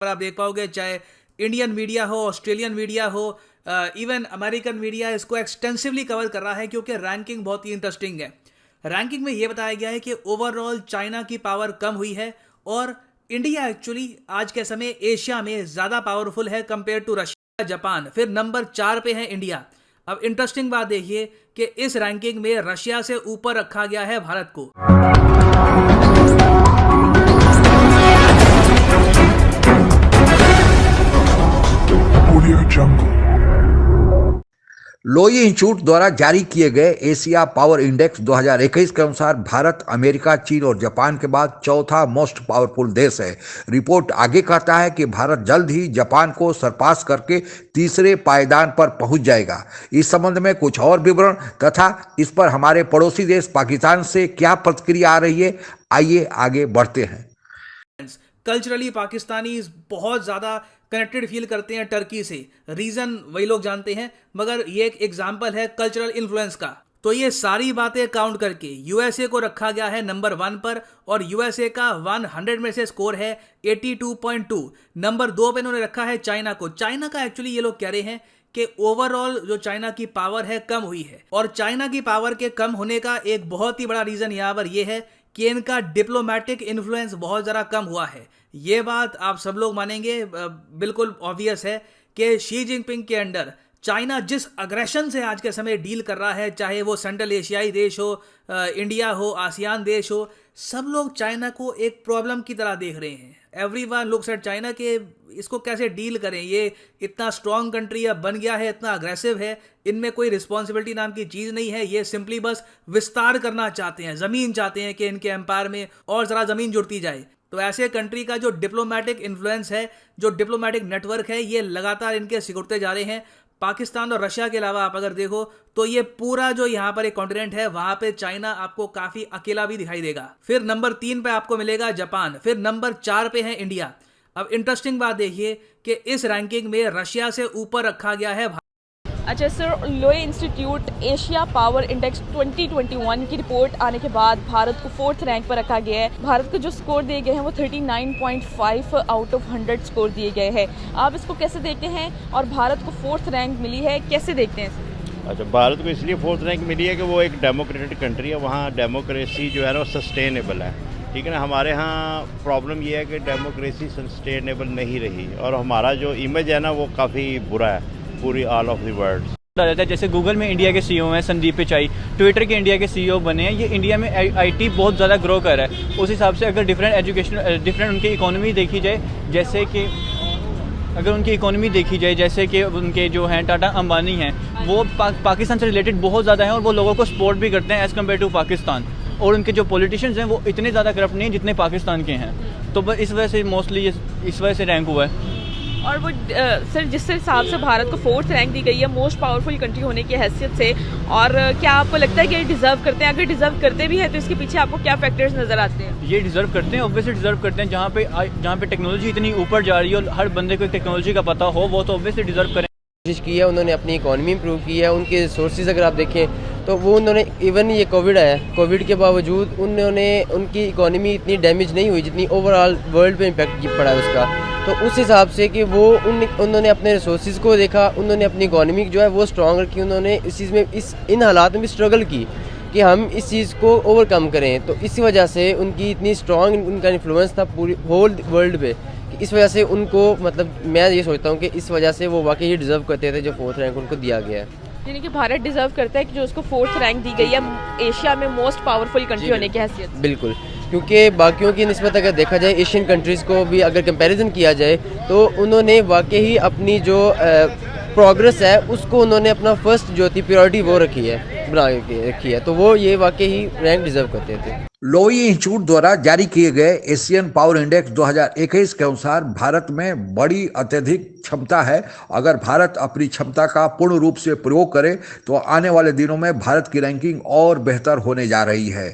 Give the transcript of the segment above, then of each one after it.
पर आप देख पाओगे, चाहे इंडियन मीडिया हो, ऑस्ट्रेलियन मीडिया हो, इवन अमेरिकन मीडिया इसको एक्सटेंसिवली कवर कर रहा है, क्योंकि रैंकिंग बहुत ही इंटरेस्टिंग है। रैंकिंग में यह बताया गया है कि ओवरऑल चाइना की पावर कम हुई है और इंडिया एक्चुअली आज के समय एशिया में ज्यादा पावरफुल है कंपेयर टू रशिया, जापान। फिर नंबर 4 पे है इंडिया। अब इंटरेस्टिंग बात देखिए कि इस रैंकिंग में रशिया से ऊपर रखा गया है भारत को। लोई इंस्टीट्यूट द्वारा जारी किए गए एशिया पावर इंडेक्स 2021 के अनुसार भारत अमेरिका, चीन और जापान के बाद चौथा मोस्ट पावरफुल देश है। रिपोर्ट आगे कहता है कि भारत जल्द ही जापान को सरपास करके तीसरे पायदान पर पहुंच जाएगा। इस संबंध में कुछ और विवरण तथा इस पर हमारे पड़ोसी देश पाकिस्तान से क्या प्रतिक्रिया आ रही है, आइए आगे बढ़ते हैं। कल्चरली पाकिस्तानी बहुत ज़्यादा कनेक्टेड फील करते हैं टर्की से। रीज़न वही लोग जानते हैं, मगर ये एक एग्जाम्पल है कल्चरल इन्फ्लुएंस का। तो ये सारी बातें काउंट करके यूएसए को रखा गया है नंबर 1 पर, और यूएसए का 100 में से स्कोर है 82.2। नंबर 2 पे इन्होंने रखा है चाइना को। चाइना का एक्चुअली ये लोग कह रहे हैं कि ओवरऑल जो चाइना की पावर है कम हुई है, और चाइना की पावर के कम होने का एक बहुत ही बड़ा रीज़न यहाँ पर यह है कि इनका डिप्लोमेटिक इन्फ्लुएंस बहुत ज़्यादा कम हुआ है। ये बात आप सब लोग मानेंगे, बिल्कुल ऑब्वियस है कि शी जिनपिंग के अंडर चाइना जिस अग्रेशन से आज के समय डील कर रहा है, चाहे वो सेंट्रल एशियाई देश हो, इंडिया हो, आसियान देश हो, सब लोग चाइना को एक प्रॉब्लम की तरह देख रहे हैं। एवरीवन लुक्स एट चाइना के इसको कैसे डील करें, ये इतना स्ट्रॉन्ग कंट्री अब बन गया है, इतना अग्रेसिव है, इनमें कोई रिस्पॉन्सिबिलिटी नाम की चीज़ नहीं है। ये सिंपली बस विस्तार करना चाहते हैं, ज़मीन चाहते हैं कि इनके एम्पायर में और ज़रा ज़मीन जुड़ती जाए। तो ऐसे कंट्री का जो डिप्लोमेटिक इन्फ्लुएंस है, जो डिप्लोमेटिक नेटवर्क है, ये लगातार इनके सिकुड़ते जा रहे हैं। पाकिस्तान और रशिया के अलावा आप अगर देखो तो ये पूरा जो यहाँ पर एक कॉन्टिनेंट है, वहां पे चाइना आपको काफी अकेला भी दिखाई देगा। फिर नंबर 3 पे आपको मिलेगा जापान, फिर नंबर 4 पे है इंडिया। अब इंटरेस्टिंग बात देखिए कि इस रैंकिंग में रशिया से ऊपर रखा गया है। अच्छा सर, लोई इंस्टीट्यूट एशिया पावर इंडेक्स 2021 की रिपोर्ट आने के बाद भारत को 4th रैंक पर रखा गया है। भारत को जो स्कोर दिए गए हैं वो 39.5 आउट ऑफ 100 स्कोर दिए गए हैं। आप इसको कैसे देखते हैं, और भारत को 4th रैंक मिली है, कैसे देखते हैं इसे? अच्छा, भारत को इसलिए 4th रैंक मिली है कि वो एक डेमोक्रेटिक कंट्री है, वहाँ डेमोक्रेसी जो है ना वो सस्टेनेबल है। ठीक है ना, हमारे यहाँ प्रॉब्लम ये है कि डेमोक्रेसी सस्टेनेबल नहीं रही, और हमारा जो इमेज है ना वो काफ़ी बुरा है पूरी ऑल ऑफ द वर्ल्ड। जैसे गूगल में इंडिया के सीईओ हैं संदीप पिचाई, ट्विटर के इंडिया के सीईओ बने हैं। ये इंडिया में आईटी बहुत ज़्यादा ग्रो कर रहा है। उस हिसाब से अगर डिफरेंट उनकी इकोनॉमी देखी जाए, जैसे कि अगर उनकी इकोनॉमी देखी जाए, जैसे कि उनके जो हैं टाटा अंबानी हैं, वो पाकिस्तान से रिलेटेड बहुत ज़्यादा हैं और वो लोगों को सपोर्ट भी करते हैं एज़ कम्पेयर टू पाकिस्तान। और उनके जो पॉलिटिशियंस हैं वो इतने ज़्यादा करप्ट नहीं हैं जितने पाकिस्तान के हैं। तो बस इस वजह से मोस्टली इस वजह से रैंक हुआ है। और वो सर, जिस हिसाब से भारत को 4th रैंक दी गई है मोस्ट पावरफुल कंट्री होने की हैसियत से, और क्या आपको लगता है कि ये डिज़र्व करते हैं? अगर डिज़र्व करते भी हैं तो इसके पीछे आपको क्या फैक्टर्स नज़र आते हैं? ये डिज़र्व करते हैं, ऑब्वियसली डिज़र्व करते हैं। जहाँ पे टेक्नोलॉजी इतनी ऊपर जा रही है और हर बंदे को टेक्नोलॉजी का पता हो, वो तो ऑब्वियसली डिज़र्व करें। कोशिश की है, उन्होंने अपनी इकोनॉमी इंप्रूव की है। उनके सोर्सेज अगर आप देखें तो वो उन्होंने, इवन ये कोविड आया, कोविड के बावजूद उनकी इकोनॉमी इतनी डैमेज नहीं हुई जितनी ओवरऑल वर्ल्ड पे इम्पैक्ट पड़ा है उसका। तो उस हिसाब से कि वो उन्होंने अपने रिसोर्सेज को देखा, उन्होंने अपनी इकोनॉमी जो है वो स्ट्रॉन्ग रखी, उन्होंने इस चीज़ में इन हालात में भी स्ट्रगल की कि हम इस चीज़ को ओवरकम करें। तो इसी वजह से उनकी इतनी स्ट्रॉन्ग उनका इन्फ्लुएंस था पूरी होल वर्ल्ड पे, इस वजह से उनको, मतलब मैं ये सोचता हूँ कि इस वजह से वो वाकई डिज़र्व करते थे जो 4th रैंक उनको दिया गया है। यानी कि भारत डिज़र्व करता है कि जो उसको 4th रैंक दी गई है एशिया में मोस्ट पावरफुल कंट्री होने की हैसियत। बिल्कुल, क्योंकि बाकियों की निस्बत अगर देखा जाए, एशियन कंट्रीज़ को भी अगर कंपैरिजन किया जाए, तो उन्होंने वाकई ही अपनी जो प्रोग्रेस है उसको उन्होंने अपना फर्स्ट जो थी प्रायोरिटी वो रखी है, तो वो ये वाकई ही रैंक डिज़र्व करते थे। लोई इंस्टीट्यूट द्वारा जारी किए गए एशियन पावर इंडेक्स 2021 के अनुसार भारत में बड़ी अत्यधिक क्षमता है। अगर भारत अपनी क्षमता का पूर्ण रूप से प्रयोग करे तो आने वाले दिनों में भारत की रैंकिंग और बेहतर होने जा रही है।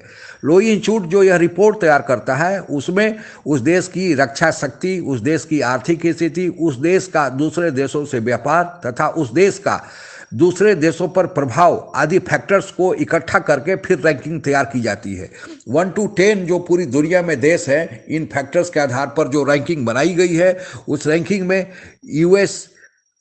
लोई इंस्टीट्यूट जो यह रिपोर्ट तैयार करता है उसमें उस देश की रक्षा शक्ति, उस देश की आर्थिक स्थिति, उस देश का दूसरे देशों से व्यापार तथा उस देश का दूसरे देशों पर प्रभाव आदि फैक्टर्स को इकट्ठा करके फिर रैंकिंग तैयार की जाती है। 1 to 10 जो पूरी दुनिया में देश हैं, इन फैक्टर्स के आधार पर जो रैंकिंग बनाई गई है, उस रैंकिंग में यूएस,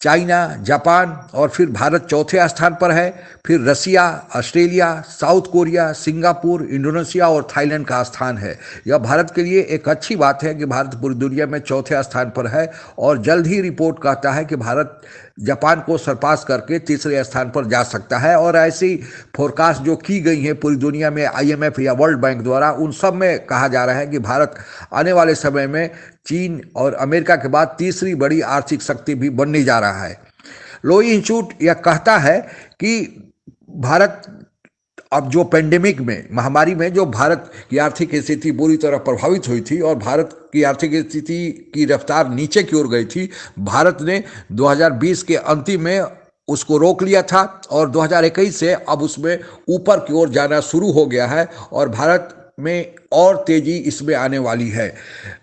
चाइना, जापान और फिर भारत चौथे स्थान पर है। फिर Russia, Australia, South Korea, Singapore, Indonesia और थाईलैंड का स्थान है। यह भारत के लिए एक अच्छी बात है कि भारत पूरी दुनिया में चौथे स्थान पर है और जल्द ही रिपोर्ट कहता है कि भारत जापान को सरपास करके तीसरे स्थान पर जा सकता है। और ऐसी फोरकास्ट जो की गई हैं पूरी दुनिया में IMF या वर्ल्ड बैंक द्वारा, उन सब में कहा जा रहा है कि भारत आने वाले समय में चीन और अमेरिका के बाद तीसरी बड़ी आर्थिक शक्ति भी बनने जा रहा है। लोई इंस्टीट्यूट यह कहता है कि भारत अब जो पेंडेमिक में, महामारी में जो भारत की आर्थिक स्थिति बुरी तरह प्रभावित हुई थी और भारत की आर्थिक स्थिति की रफ्तार नीचे की ओर गई थी, भारत ने 2020 के अंतिम में उसको रोक लिया था और 2021 से अब उसमें ऊपर की ओर जाना शुरू हो गया है और भारत में और तेजी इसमें आने वाली है।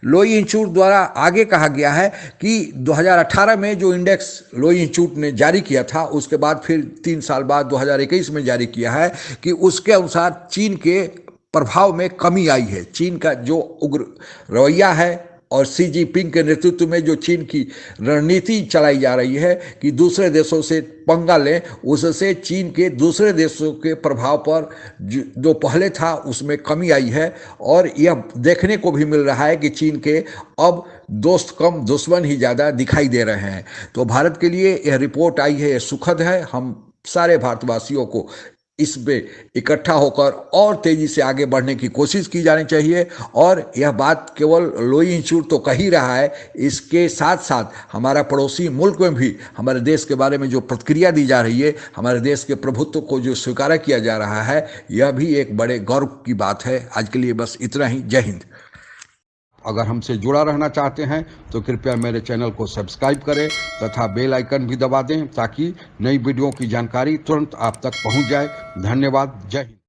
लोई इंस्टीट्यूट द्वारा आगे कहा गया है कि 2018 में जो इंडेक्स लोई इंस्टीट्यूट ने जारी किया था, उसके बाद फिर 3 साल बाद 2021 में जारी किया है कि उसके अनुसार चीन के प्रभाव में कमी आई है। चीन का जो उग्र रवैया है और शी जिनपिंग के नेतृत्व में जो चीन की रणनीति चलाई जा रही है कि दूसरे देशों से पंगा लें, उससे चीन के दूसरे देशों के प्रभाव पर जो पहले था उसमें कमी आई है। और यह देखने को भी मिल रहा है कि चीन के अब दोस्त कम दुश्मन ही ज़्यादा दिखाई दे रहे हैं। तो भारत के लिए यह रिपोर्ट आई है, यह सुखद है। हम सारे भारतवासियों को इसमें इकट्ठा होकर और तेजी से आगे बढ़ने की कोशिश की जानी चाहिए। और यह बात केवल लोई इंस्टीट्यूट तो कह ही रहा है, इसके साथ साथ हमारा पड़ोसी मुल्क में भी हमारे देश के बारे में जो प्रतिक्रिया दी जा रही है, हमारे देश के प्रभुत्व को जो स्वीकार किया जा रहा है, यह भी एक बड़े गौरव की बात है। आज के लिए बस इतना ही। जय हिंद। अगर हमसे जुड़ा रहना चाहते हैं तो कृपया मेरे चैनल को सब्सक्राइब करें तथा बेल आइकन भी दबा दें ताकि नई वीडियो की जानकारी तुरंत आप तक पहुंच जाए। धन्यवाद। जय हिंद।